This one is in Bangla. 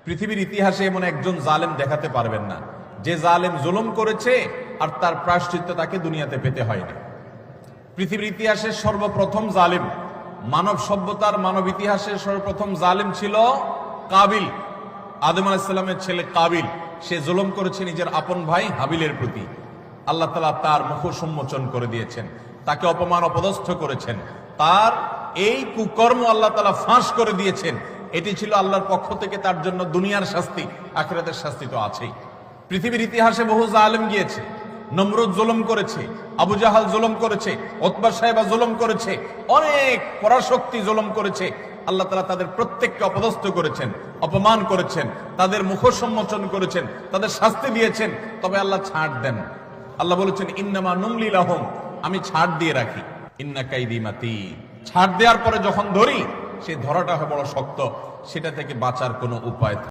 পৃথিবীর ইতিহাসে এমন একজন জালেম দেখাতে পারবেন না যে জালেম জুলুম করেছে আর তার প্রায়শ্চিত্ত তাকে দুনিয়াতে পেতে হয়নি। পৃথিবীর ইতিহাসের সর্বপ্রথম জালিম, মানব সভ্যতার মানব ইতিহাসের সর্বপ্রথম জালিম ছিল কাবিল। আদম আলাইহিস সালামের ছেলে কাবিল, সে জুলুম করেছে নিজের আপন ভাই হাবিলের প্রতি। আল্লাহ তাআলা তার মুখ সম্মোচন করে দিয়েছেন, তাকে অপমান অপদস্থ করেছেন, তার এই কুকর্ম আল্লাহ তাআলা ফাঁস করে দিয়েছেন। এটি ছিল আল্লাহর পক্ষ থেকে তার জন্য দুনিয়ার শাস্তি, আখিরাতের শাস্তি তো আছেই। পৃথিবীর ইতিহাসে বহু জালেম গিয়েছে, নমরুদ জুলুম করেছে, আবু জাহাল জুলুম করেছে, উতবা সাহেবা জুলুম করেছে, অনেক পরাশক্তি জুলুম করেছে। আল্লাহ তাআলা তাদের প্রত্যেককে অপদস্থ করেছেন, অপমান করেছেন, তাদের মুখ সম্মোচন করেছেন, তাদের শাস্তি দিয়েছেন। তবে আল্লাহ ছাড় দেন। আল্লাহ বলেছেন ইন্নামা নুমলি লাহুম, আমি ছাড় দিয়ে রাখি। ইন্না কাইদি মাতিন, ছাড় দেওয়ার পরে যখন ধরি, সেই ধরাটা হয় বড় শক্ত, সেটা থেকে বাঁচার কোনো উপায়